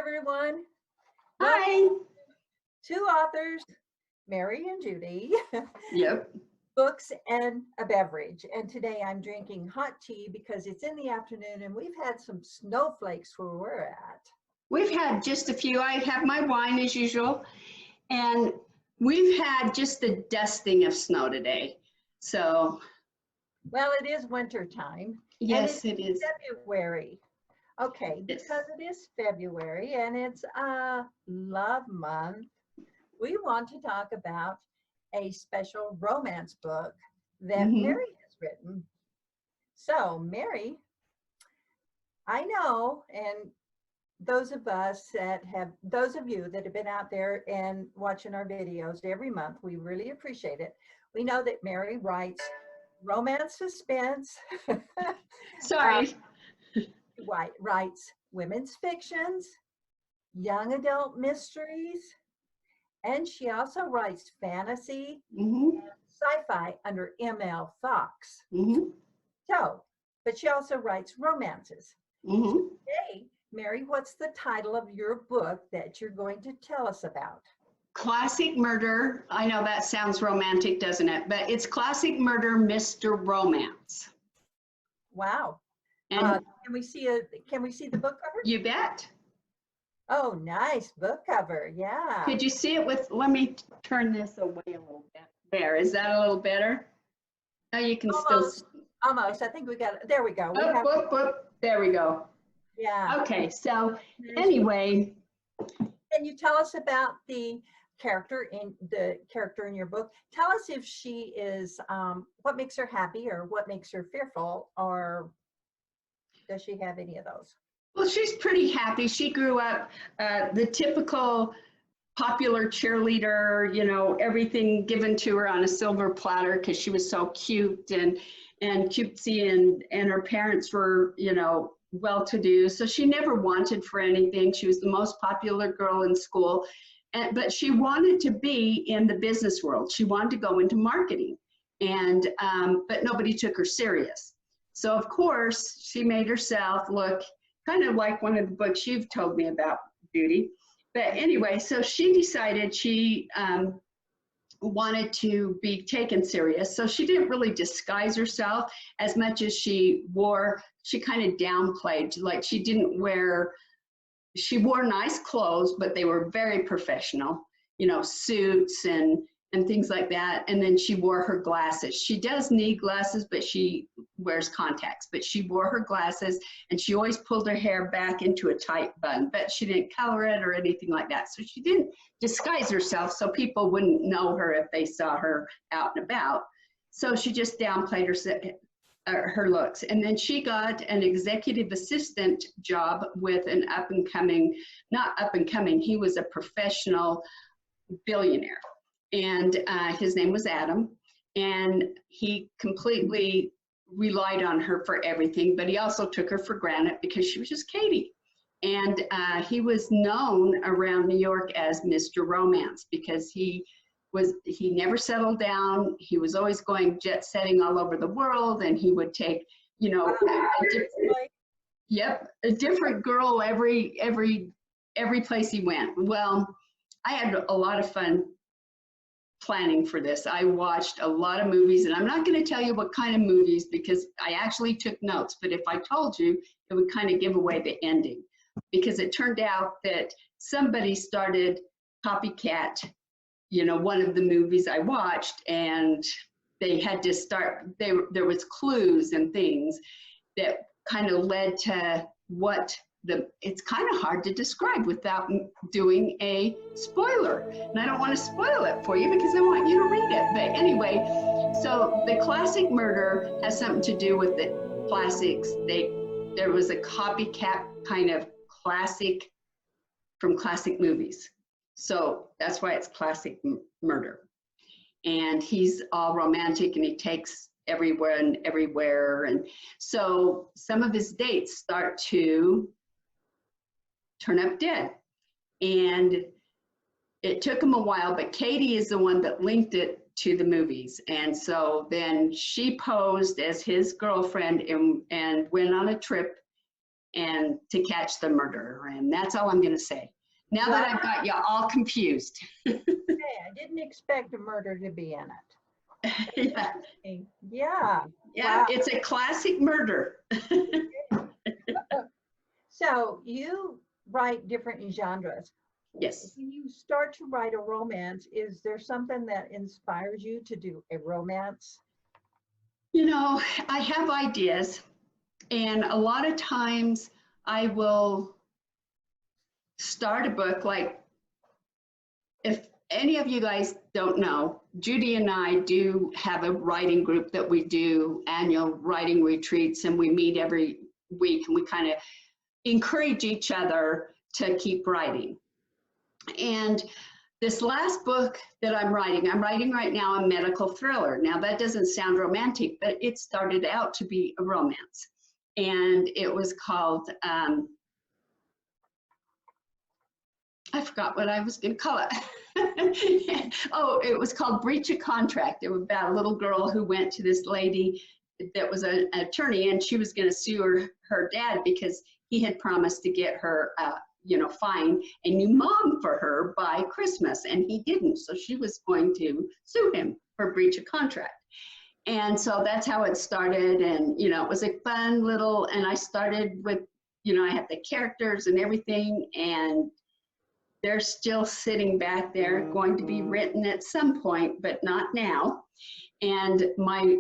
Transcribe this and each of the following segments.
everyone. Hi. Two authors, Mary and Judy, Yep. books and a beverage. And today I'm drinking hot tea because it's in the afternoon and we've had some snowflakes where we're at. We've had just a few. I have my wine as usual, and we've had just the dusting of snow today. So, Well, it is winter time. yes, and it is. February. Okay, Yes. because it is February and it's a love month, we want to talk about a special romance book that Mhm. Mary has written. So, Mary, I know, and those of you that have been out there and watching our videos every month, we really appreciate it. We know that Mary writes romance suspense. Sorry. Writes women's fictions, young adult mysteries, and she also writes fantasy Mhm. sci-fi under ML Fox. Mhm. But she also writes romances. Mhm. Hey, Mary, what's the title of your book that you're going to tell us about? Classic Murder. I know that sounds romantic, doesn't it? But it's Classic Murder, Mr. Romance. Wow. And can we see the book cover? you bet. Oh, nice book cover. Yeah. Could you see it with, let me turn this away a little bit. There, is that a little better? Oh, you can Almost. I think we got it. There we go. There we go. Yeah. Okay, so anyway. Can you tell us about the character in your book? Tell us if she is, what makes her happy or what makes her fearful, or does she have any of those? Well, she's pretty happy. She grew up the typical popular cheerleader, you know, everything given to her on a silver platter because she was so cute and cutesy, and her parents were, you know, well-to-do. So she never wanted for anything. She was the most popular girl in school, but she wanted to be in the business world. She wanted to go into marketing, and but nobody took her serious. So of course, she made herself look kind of like one of the books you've told me about, Judy. But anyway, so she decided she wanted to be taken serious. So she didn't really disguise herself as much as she kind of downplayed, like she wore nice clothes, but they were very professional, you know, suits and things like that. And then she wore her glasses. She does need glasses, but she wears contacts. But she wore her glasses, and she always pulled her hair back into a tight bun, but she didn't color it or anything like that. So she didn't disguise herself so people wouldn't know her if they saw her out and about. So she just downplayed her looks. And then she got an executive assistant job with an not up and coming, he was a professional billionaire. And his name was Adam, and he completely relied on her for everything, but he also took her for granted because she was just Katie. And he was known around New York as Mr. Romance because he never settled down. He was always going jet setting all over the world, and he would take, you know, a different girl every place he went. Well, I had a lot of fun planning for this. I watched a lot of movies, and I'm not going to tell you what kind of movies because I actually took notes, but if I told you, it would kind of give away the ending, because it turned out that somebody started copycat, you know, one of the movies I watched, and they had to start, there was clues and things that kind of led to what it's kind of hard to describe without doing a spoiler. And I don't want to spoil it for you because I want you to read it. But anyway, so the Classic Murder has something to do with the classics. There was a copycat kind of classic from classic movies. So that's why it's Classic Murder. And he's all romantic, and he takes everywhere and everywhere. And so some of his dates start to turn up dead. And it took him a while, but Katie is the one that linked it to the movies. And so then she posed as his girlfriend and went on a trip and to catch the murderer. And that's all I'm going to say. Now that I've got you all confused. Okay, I didn't expect a murder to be in it. Yeah. Yeah. Yeah, Wow. it's a classic murder. So you write different genres. Yes. When you start to write a romance, is there something that inspires you to do a romance? You know, I have ideas, and a lot of times I will start a book. Like, if any of you guys don't know, Judy and I do have a writing group that we do annual writing retreats, and we meet every week, and we kind of encourage each other to keep writing. And this last book that I'm writing right now a medical thriller. Now that doesn't sound romantic, but it started out to be a romance. And it was called, I forgot what I was gonna call it. Oh, it was called Breach of Contract. It was about a little girl who went to this lady that was an attorney, and she was gonna sue her dad because he had promised to get her find a new mom for her by Christmas, and he didn't. So she was going to sue him for breach of contract. And so that's how it started. And, it was a fun little, and I started with, I had the characters and everything, and they're still sitting back there, going to be written at some point, but not now. And my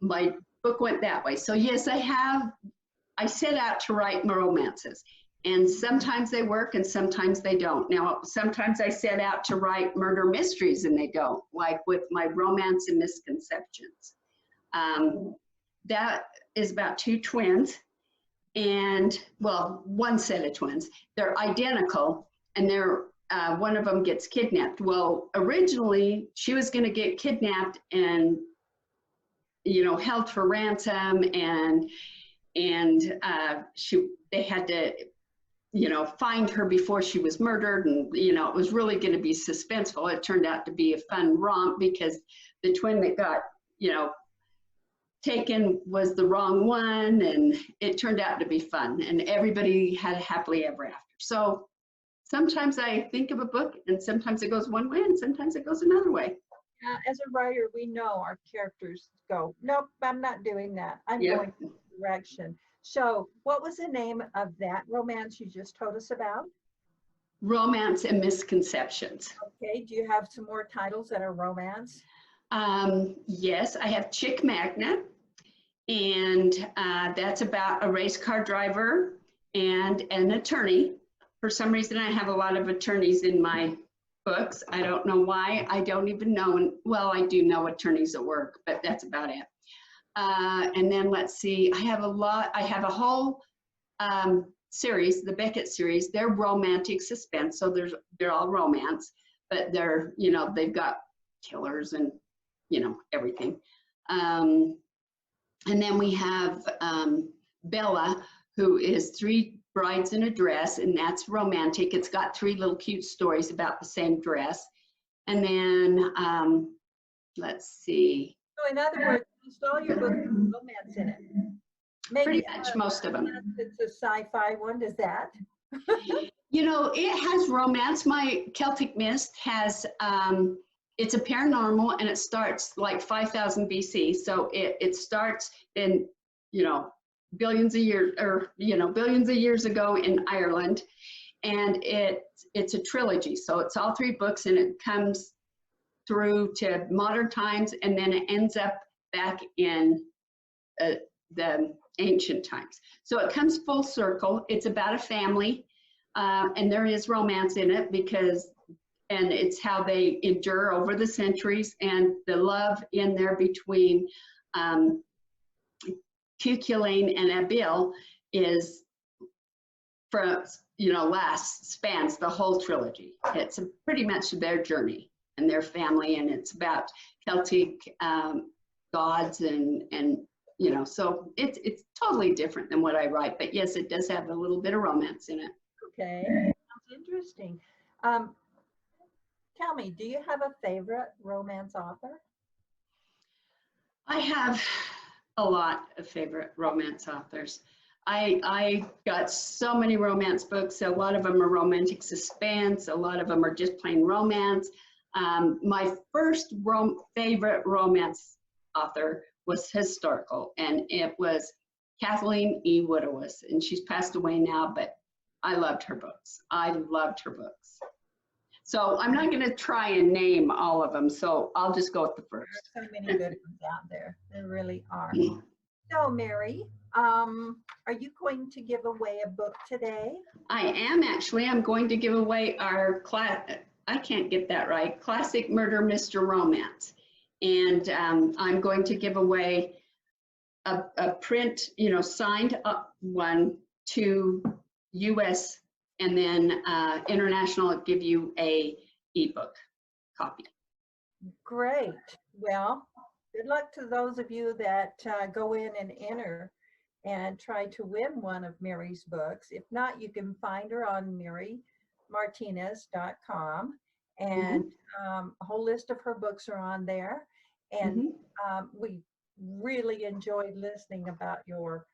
book went that way. So yes, I set out to write my romances. And sometimes they work and sometimes they don't. Now, sometimes I set out to write murder mysteries and they don't, like with my Romance and Misconceptions. That is about two twins and, well, one set of twins. They're identical and one of them gets kidnapped. Well, originally she was going to get kidnapped and, held for ransom, and they had to find her before she was murdered, and it was really going to be suspenseful. It turned out to be a fun romp because the twin that got taken was the wrong one, and it turned out to be fun, and everybody had a happily ever after. So sometimes I think of a book and sometimes it goes one way and sometimes it goes another way. As a writer, we know our characters go, nope, I'm not doing that. I'm going in this direction. So what was the name of that romance you just told us about? Romance and Misconceptions. Okay, do you have some more titles that are romance? Yes, I have Chick Magnet, and that's about a race car driver and an attorney. For some reason, I have a lot of attorneys in my books. I don't know why. I don't even know. Well, I do know attorneys at work, but that's about it. And then let's see, I have a whole series, the Beckett series. They're romantic suspense, so they're all romance, but they're, they've got killers and, everything. And then we have Bella, who is Three Brides in a Dress, and that's romantic. It's got three little cute stories about the same dress. And then, let's see. So in other words, almost all your books have romance in it. Maybe, pretty much most of them. It's a sci-fi one, does that? It has romance. My Celtic Mist has, it's a paranormal, and it starts like 5,000 BC. So it starts in, billions of years ago in Ireland. And it's a trilogy. So it's all three books, and it comes through to modern times, and then it ends up back in the ancient times. So it comes full circle. It's about a family, and there is romance in it and it's how they endure over the centuries, and the love in there between Cuchulainn and Abiel is spans the whole trilogy. It's pretty much their journey and their family, and it's about Celtic gods and so it's totally different than what I write, but yes, it does have a little bit of romance in it. Okay, sounds interesting. Tell me, do you have a favorite romance author? I have a lot of favorite romance authors. I got so many romance books. A lot of them are romantic suspense. A lot of them are just plain romance. My first favorite romance author was historical, and it was Kathleen E. Woodowus, and she's passed away now, but I loved her books. I loved her books. So I'm not going to try and name all of them, so I'll just go with the first. There are so many good ones out there. There really are. So, Mary, are you going to give away a book today? I am actually. I'm going to give away our I can't get that right, Classic Murder Mr. Romance. And I'm going to give away a print, signed up one to US, and then international. I'll give you a ebook copy. Great. Well, good luck to those of you that go in and enter and try to win one of Mary's books. If not, you can find her on marymartinez.com, and a whole list of her books are on there. And we really enjoyed listening about your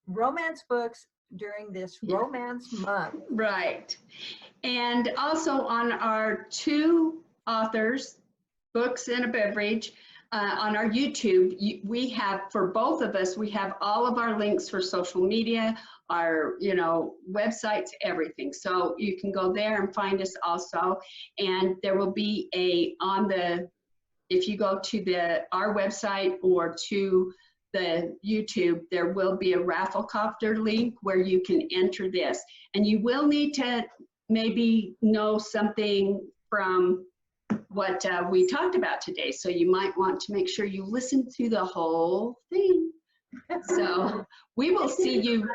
romance books during this romance month. Right. And also on our 2 authors, Books and a Beverage, on our YouTube, we have, for both of us, we have all of our links for social media, our, websites, everything. So you can go there and find us also. And there will be if you go to our website or to the YouTube, there will be a Rafflecopter link where you can enter this. And you will need to maybe know something from what we talked about today. So you might want to make sure you listen to the whole thing. So we will see you.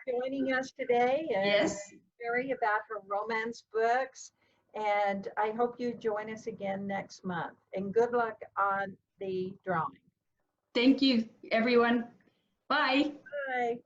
Joining us today, and Yes. Mary about her romance books. And I hope you join us again next month. And good luck on the drawing. Thank you, everyone. Bye. Bye.